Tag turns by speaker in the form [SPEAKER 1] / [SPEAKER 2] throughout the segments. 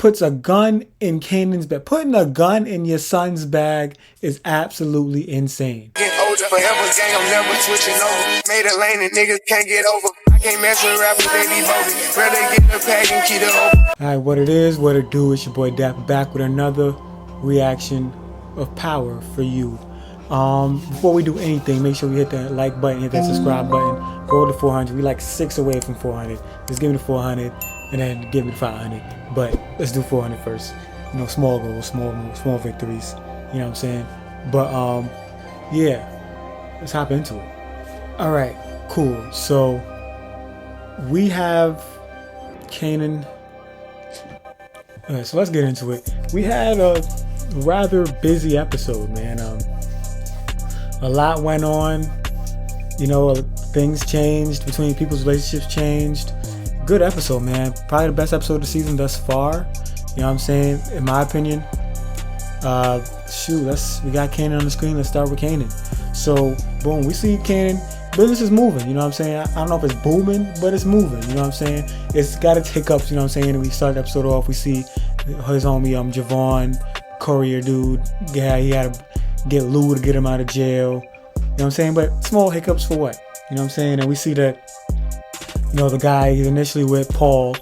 [SPEAKER 1] puts a gun in Kanan's bag. Putting a gun in your son's bag is absolutely insane.
[SPEAKER 2] Get older, forever gang, I'm never switching over. Made a lane and niggas can't get over. I can't mess with rappers, they be bogus. Rather get the pack and keep it over.
[SPEAKER 1] Alright, what it is, what it do, it's your boy Dapper back with another reaction of power for you. Before we do anything, make sure we hit that like button, hit that subscribe button, go to 400. We like 6 away from 400. Just give me the 400 and then give me the 500. But let's do 400 first. You know, small goals, small victories. You know what I'm saying? But yeah, let's hop into it. All right, cool. So we have Kanan. So let's get into it. We had a rather busy episode, man. A lot went on. You know, things changed between people's relationships changed. Good episode, man. Probably the best episode of the season thus far. You know what I'm saying? In my opinion. We got Kanan on the screen. Let's start with Kanan. So, boom, we see Kanan. Business is moving, you know what I'm saying? I don't know if it's booming, but it's moving, you know what I'm saying? It's got its hiccups, you know what I'm saying? And we start the episode off, we see his homie, Javon, courier dude. Yeah, he had to get Lou to get him out of jail. You know what I'm saying? But small hiccups for what? You know what I'm saying? And we see that, you know, the guy he's initially with, Paul,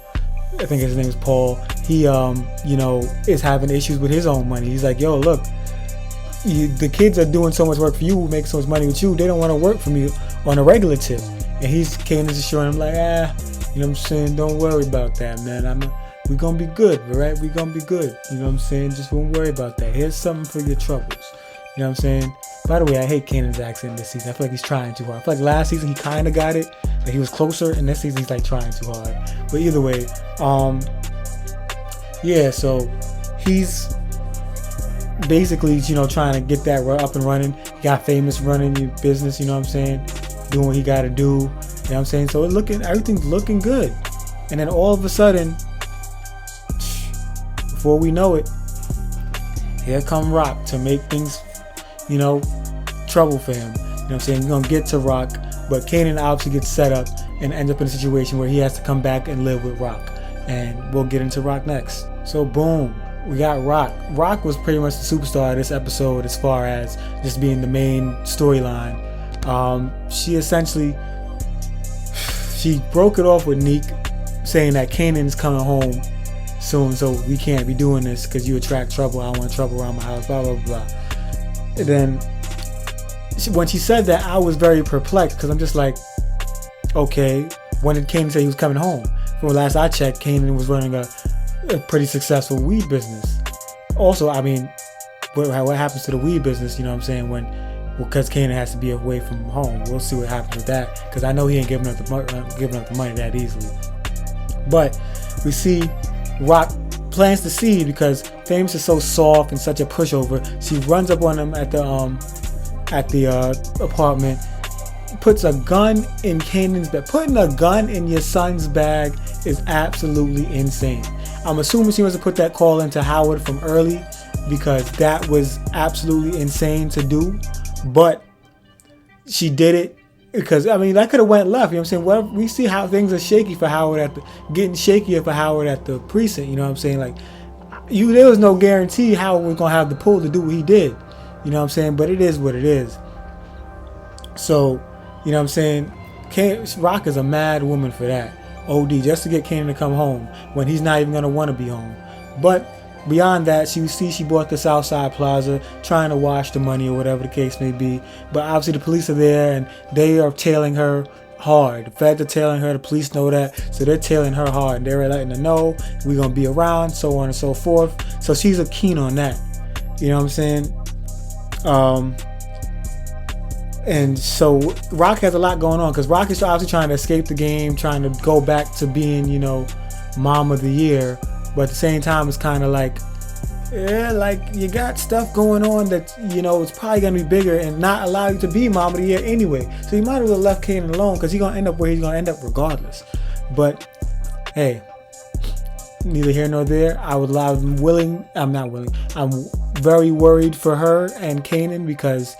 [SPEAKER 1] I think his name is Paul, he, you know, is having issues with his own money. He's like, yo, look, the kids are doing so much work for you, make so much money with you, they don't want to work for me on a regular tip. And Kanan's assuring him like, you know what I'm saying, don't worry about that, man. We gonna be good, alright? We gonna be good. You know what I'm saying? Just don't worry about that. Here's something for your troubles. You know what I'm saying? By the way, I hate Kanan's accent this season. I feel like he's trying too hard. I feel like last season he kind of got it. Like he was closer, and this season he's like trying too hard. But either way, yeah, so he's basically, you know, trying to get that up and running. He got famous running your business, you know what I'm saying? Doing what he got to do, you know what I'm saying? So everything's looking good. And then all of a sudden, before we know it, here come Rock to make things, you know, trouble for him. You know what I'm saying? We're going to get to Rock, but Kanan obviously gets set up and ends up in a situation where he has to come back and live with Rock. And we'll get into Rock next. So boom, we got Rock. Rock was pretty much the superstar of this episode as far as just being the main storyline. She broke it off with Neek, saying that Kanan's coming home soon, so we can't be doing this because you attract trouble. I don't want trouble around my house, blah, blah, blah. And then when she said that, I was very perplexed because I'm just like, okay, when did Kanan say he was coming home? From last I checked, Kanan was running a pretty successful weed business. Also, I mean, what happens to the weed business, you know what I'm saying, because Kanan has to be away from home. We'll see what happens with that, because I know he ain't giving up the money that easily. But we see Rock plants the seed because Famous is so soft and such a pushover. She runs up on him at the apartment, puts a gun in Kanan's bag. Putting a gun in your son's bag is absolutely insane. I'm assuming she wants to put that call into Howard from early because that was absolutely insane to do. But she did it because, I mean, that could have went left. You know what I'm saying? Well, we see how things are shaky for Howard getting shakier for Howard at the precinct. You know what I'm saying? Like, there was no guarantee Howard was going to have the pull to do what he did. You know what I'm saying? But it is what it is. So, you know what I'm saying? Rock is a mad woman for that. OD, just to get Kanan to come home when he's not even going to want to be home. But beyond that, she bought the Southside Plaza trying to wash the money or whatever the case may be. But obviously the police are there and they are tailing her hard. The feds are tailing her, the police know that, so they're tailing her hard. They're letting her know we're going to be around, so on and so forth. So she's keen on that. You know what I'm saying? And so Rock has a lot going on because Rock is obviously trying to escape the game, trying to go back to being, you know, Mom of the Year. But at the same time, it's kind of like, yeah, like you got stuff going on that, you know, it's probably going to be bigger and not allow you to be Mom of the Year anyway. So you might as well left Kanan alone because he's going to end up where he's going to end up regardless. But, hey, neither here nor there. I'm very worried for her and Kanan because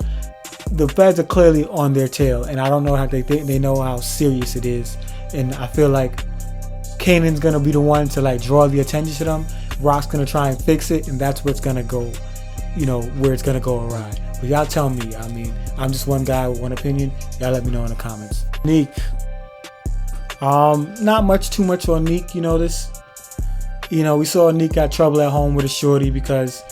[SPEAKER 1] the feds are clearly on their tail, and I don't know how they know how serious it is, and I feel like Kanan's gonna be the one to like draw the attention to them, Rock's gonna try and fix it, and that's what's gonna go, you know, where it's gonna go awry. But y'all tell me. I mean, I'm just one guy with one opinion. Y'all let me know in the comments. Neek. Not too much on Neek. You know this. You know, we saw Neek got trouble at home with a shorty because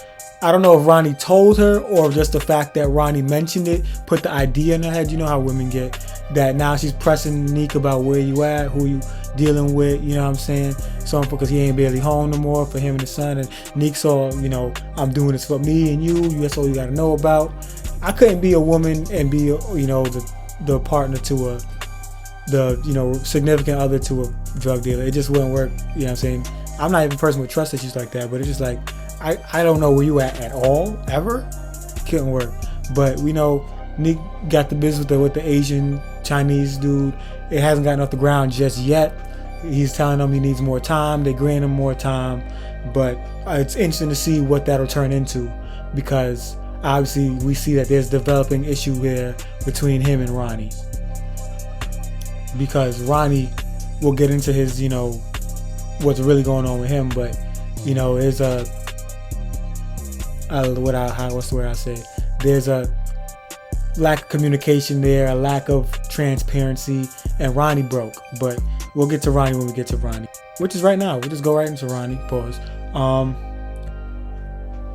[SPEAKER 1] I don't know if Ronnie told her or just the fact that Ronnie mentioned it put the idea in her head. You know how women get, that now she's pressing Neek about where you at, who you dealing with, you know what I'm saying? So because he ain't barely home no more for him and his son, and Neek saw, you know, I'm doing this for me and you, that's all you gotta know about. I couldn't be a woman and be, you know, the partner to you know, significant other to a drug dealer. It just wouldn't work, you know what I'm saying? I'm not even a person with trust issues like that, but it's just like, I don't know where you at all, ever. Couldn't work. But we know Neek got the business with the Asian Chinese dude. It hasn't gotten off the ground just yet. He's telling them he needs more time. They grant him more time. But it's interesting to see what that'll turn into, because obviously we see that there's a developing issue here between him and Ronnie. Because Ronnie will get into his, you know, what's really going on with him, but you know, there's what's the word I say? There's a lack of communication there, a lack of transparency, and Ronnie broke. But we'll get to Ronnie when we get to Ronnie, which is right now. We'll just go right into Ronnie. Pause.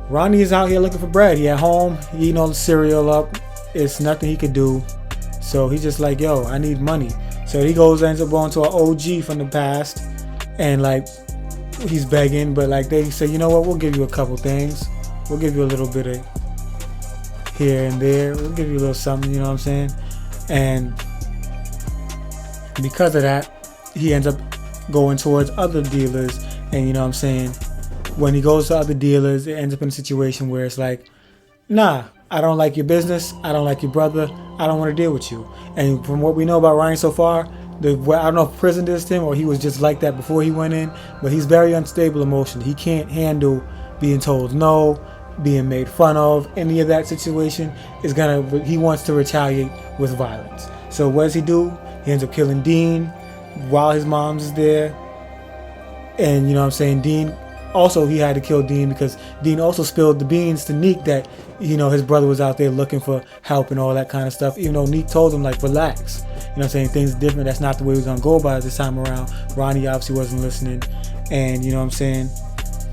[SPEAKER 1] Ronnie is out here looking for bread. He at home, eating all the cereal up. It's nothing he could do, so he's just like, yo, I need money. So he ends up going to an OG from the past, and like he's begging, but like they say, you know what, we'll give you a couple things. We'll give you a little bit of here and there. We'll give you a little something, you know what I'm saying? And because of that, he ends up going towards other dealers. And you know what I'm saying? When he goes to other dealers, it ends up in a situation where it's like, nah, I don't like your business. I don't like your brother. I don't want to deal with you. And from what we know about Ryan so far, I don't know if prison did to him or he was just like that before he went in, but he's very unstable emotionally. He can't handle being told no, being made fun of. Any of that situation he wants to retaliate with violence. So what does he do? He ends up killing Dean while his mom's is there. And you know what I'm saying, Dean also, he had to kill Dean because Dean also spilled the beans to Neek that, you know, his brother was out there looking for help and all that kind of stuff, even though Neek told him, like, relax. You know what I'm saying? Things are different. That's not the way he was going to go about it this time around. Ronnie obviously wasn't listening. And, you know what I'm saying?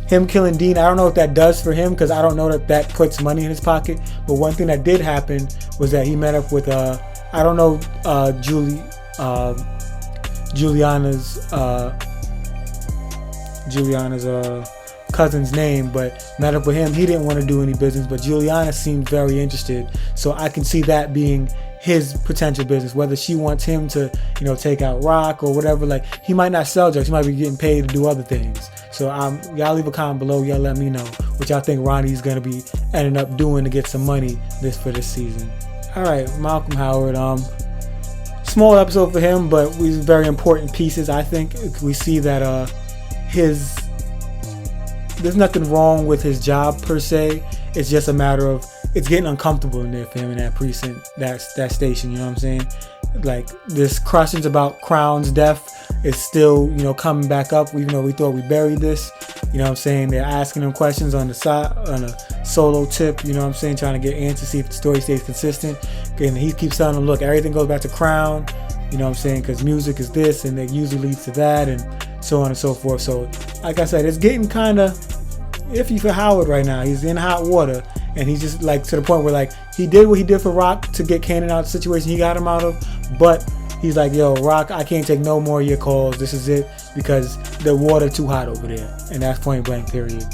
[SPEAKER 1] Him killing Dean, I don't know what that does for him because I don't know that puts money in his pocket. But one thing that did happen was that he met up with, I don't know Juliana's cousin's name, but met up with him. He didn't want to do any business, but Juliana seemed very interested. So I can see that being his potential business, whether she wants him to, you know, take out Rock or whatever. Like, he might not sell drugs, he might be getting paid to do other things. So y'all leave a comment below, y'all let me know what y'all think Ronnie's gonna be ending up doing to get some money for this season. All right, Malcolm Howard, small episode for him, but these very important pieces. I think we see that there's nothing wrong with his job per se. It's just a matter of it's getting uncomfortable in there for him in that precinct, that station. You know what I'm saying? Like, this questions about Crown's death is still, you know, coming back up, even though we thought we buried this. You know what I'm saying? They're asking him questions on the side, on a solo tip. You know what I'm saying? Trying to get answers, see if the story stays consistent. And he keeps telling them, look, everything goes back to Crown. You know what I'm saying? Because music is this, and it usually leads to that, and so on and so forth. So, like I said, it's getting kind of iffy for Howard right now. He's in hot water, and he's just like to the point where, like, he did what he did for Rock to get Kanan out of the situation he got him out of, but he's like, yo, Rock, I can't take no more of your calls. This is it, because the water too hot over there, and that's point blank, period.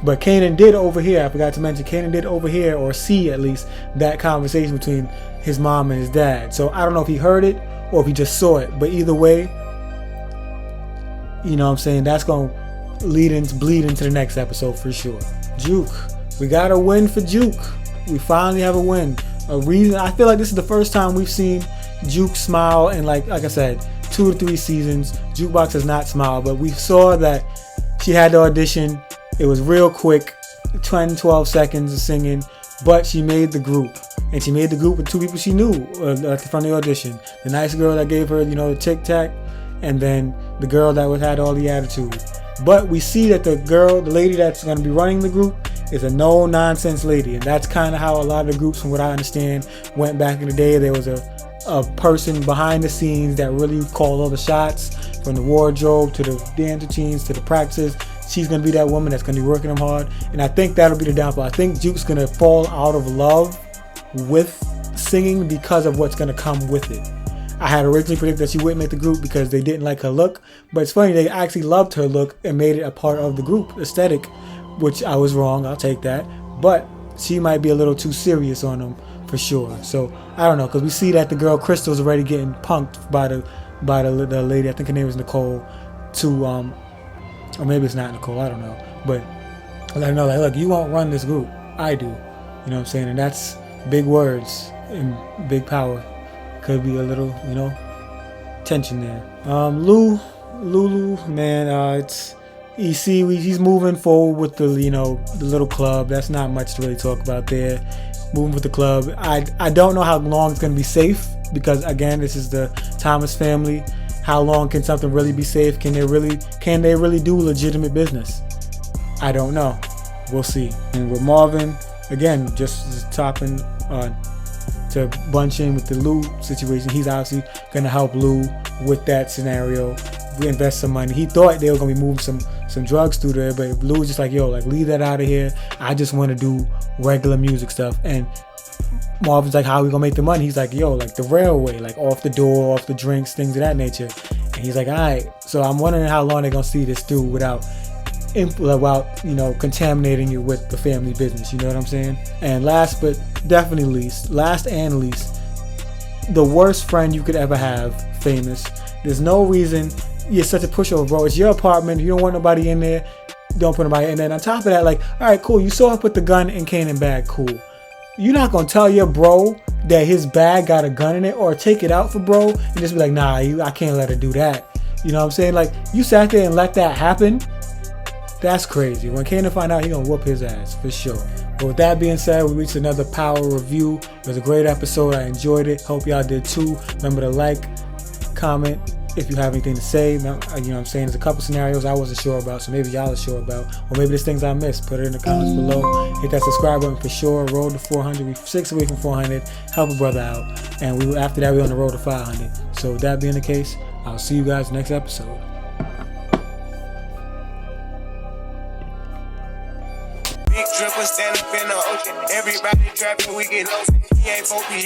[SPEAKER 1] But Kanan did overhear, I forgot to mention, Kanan did overhear, or see at least, that conversation between his mom and his dad. So I don't know if he heard it or if he just saw it, but either way, you know what I'm saying, that's going to bleed into the next episode for sure. Juke. We got a win for Juke. We finally have a win. A reason. I feel like this is the first time we've seen Juke smile in, like I said, 2 to 3 seasons. Jukebox has not smiled, but we saw that she had the audition. It was real quick, 10, 12 seconds of singing, but she made the group. And she made the group with 2 people she knew from the audition. The nice girl that gave her, you know, the tic tac, and then the girl that had all the attitude. But we see that the lady that's going to be running the group is a no-nonsense lady. And that's kind of how a lot of the groups, from what I understand, went back in the day. There was a person behind the scenes that really called all the shots, from the wardrobe to the dance routines to the practices. She's going to be that woman that's going to be working them hard. And I think that'll be the downfall. I think Juke's going to fall out of love with singing because of what's going to come with it. I had originally predicted that she wouldn't make the group because they didn't like her look. But it's funny, they actually loved her look and made it a part of the group aesthetic, which I was wrong. I'll take that. But she might be a little too serious on them for sure. So I don't know, because we see that the girl Crystal's already getting punked by the lady. I think her name is Nicole. Or maybe it's not Nicole. I don't know. But let her know, like, look, you won't run this group. I do. You know what I'm saying? And that's big words and big power. Could be a little, tension there. Lulu, man, it's EC. He's moving forward with the little club. That's not much to really talk about there. Moving with the club. I don't know how long it's gonna be safe, because again, this is the Thomas family. How long can something really be safe? Can they really do legitimate business? I don't know. We'll see. And with Marvin, again, just topping to bunch in with the Lou situation. He's obviously gonna help Lou with that scenario. Reinvest some money. He thought they were gonna be moving some drugs through there, but Lou was just like, yo, like, leave that out of here. I just want to do regular music stuff. And Marvin's like, how are we gonna make the money? He's like, yo, like the railway, like off the door, off the drinks, things of that nature. And he's like, all right. So I'm wondering how long they're gonna see this through without contaminating you with the family business. You know what I'm saying? And last and least, the worst friend you could ever have, Famous. There's no reason. You're such a pushover, bro. It's your apartment. You don't want nobody in there. Don't put nobody in there. And on top of that, like, all right, cool. You saw her put the gun in Kanan bag. Cool. You're not going to tell your bro that his bag got a gun in it, or take it out for bro and just be like, nah, I can't let her do that. You know what I'm saying? Like, you sat there and let that happen. That's crazy. When Kanan find out, he going to whoop his ass for sure. But with that being said, we reached another power review. It was a great episode. I enjoyed it. Hope y'all did too. Remember to like, comment if you have anything to say. You know what I'm saying? There's a couple scenarios I wasn't sure about, so maybe y'all are sure about, or maybe there's things I missed. Put it in the comments below. Hit that subscribe button for sure. Road to 400. We're 6 away from 400. Help a brother out. And after that, we're on the road to 500. So with that being the case, I'll see you guys next episode.
[SPEAKER 2] Big dripper stand up in the ocean. Everybody trapping, we get lost. He ain't focused yet.